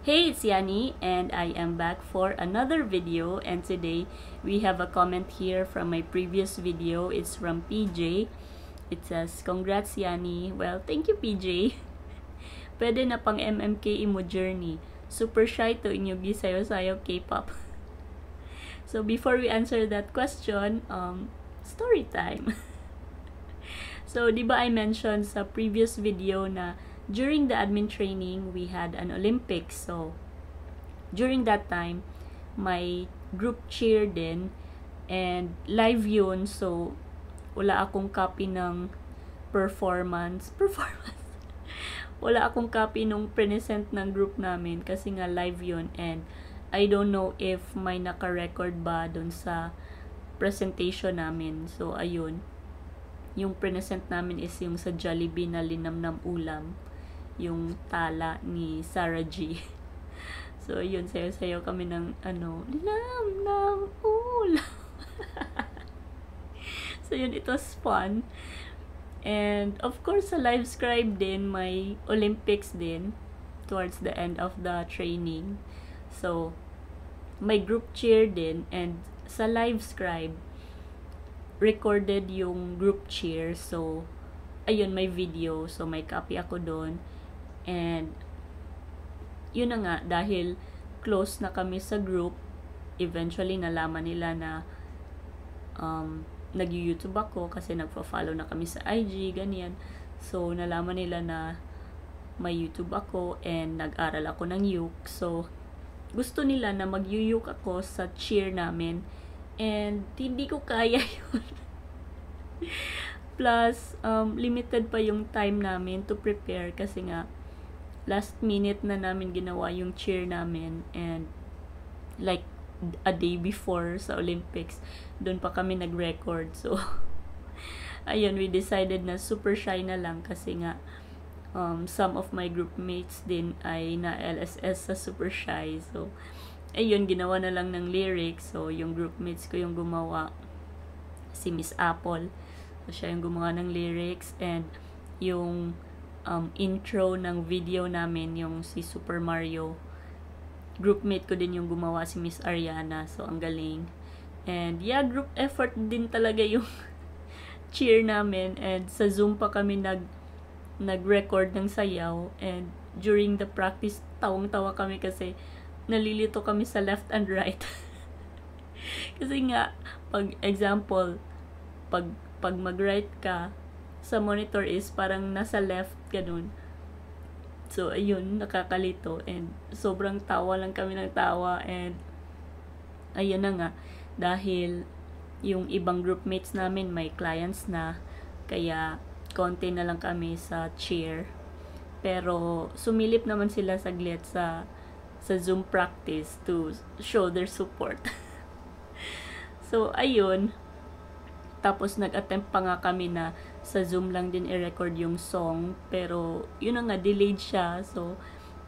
Hey, it's Yani and I am back for another video, and today we have a comment here from my previous video. It's from PJ. It says, "Congrats Yani." Well, thank you PJ. Pwede na pang MMK imo journey. Super shy to inyo gisayo-sayo K-pop. So before we answer that question, story time. So, di ba I mentioned sa previous video na during the admin training, we had an Olympics. So, during that time, my group cheer din and live yun. So, wala akong copy ng performance. Wala akong copy nung present ng group namin kasi nga live yun, and I don't know if may naka-record ba dun sa presentation namin. So, ayun. Yung present namin is yung sa Jollibee na linamnam ulam. Yung tala ni Sarah G. So, yun, sayo-sayo kami ng, linamnam ulam. So, yun, it was fun. And, of course, sa live scribe din, may Olympics din towards the end of the training. So, may group cheer din, and sa live scribe, recorded yung group cheer. So, ayun, may video. So, may copy ako doon. And, yun na nga, dahil close na kami sa group, eventually nalaman nila na nag-YouTube ako kasi nagpa-follow na kami sa IG, ganyan. So, nalaman nila na may YouTube ako and nag-aral ako ng uke. So, gusto nila na mag-uke ako sa cheer namin. And, hindi ko kaya yun. Plus, limited pa yung time namin to prepare kasi nga, last minute na namin ginawa yung cheer namin. And, like, a day before sa Olympics, doon pa kami nag-record. So, ayun, we decided na super shy na lang kasi nga, some of my group mates din ay na LSS sa super shy. So, ayun, ginawa na lang ng lyrics. So, yung groupmates ko yung gumawa. Si Miss Apple. So, siya yung gumawa ng lyrics. And, yung intro ng video namin, yung si Super Mario. Groupmate ko din yung gumawa, si Miss Ariana. So, ang galing. And, yeah, group effort din talaga yung cheer namin. And, sa Zoom pa kami nag-record ng sayaw. And, during the practice, tawang-tawa kami kasi nalilito kami sa left and right. Kasi nga, pag example, pag mag-right ka, sa monitor is parang nasa left, ganun. So, ayun, nakakalito. And, sobrang tawa lang kami ng tawa. And, ayun na nga, dahil yung ibang groupmates namin may clients na, kaya konti na lang kami sa cheer. Pero, sumilip naman sila saglit sa Zoom practice to show their support. So, ayun. Tapos, nag-attempt pa nga kami na sa Zoom lang din i-record yung song. Pero, yun na nga, delayed siya. So,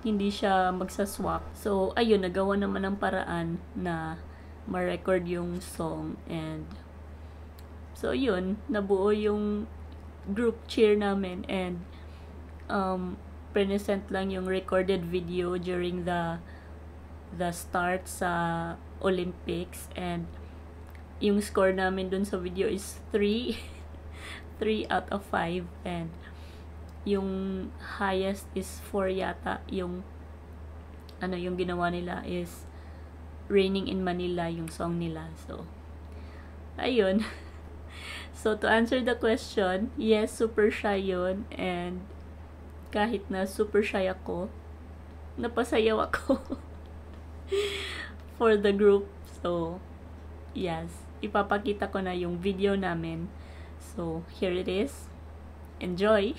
hindi siya magsaswap. So, ayun, nagawa naman ng paraan na ma-record yung song. And, so, yun, nabuo yung group cheer namin. And, present lang yung recorded video during the start sa Olympics, and yung score namin dun sa video is 3 out of 5, and yung highest is 4 yata. Yung yung ginawa nila is Raining in Manila, yung song nila. So, ayun. So, to answer the question, yes, super shy yun, and kahit na super shy ako, napasayaw ako for the group. So, yes, ipapakita ko na yung video namin. So, here it is. Enjoy!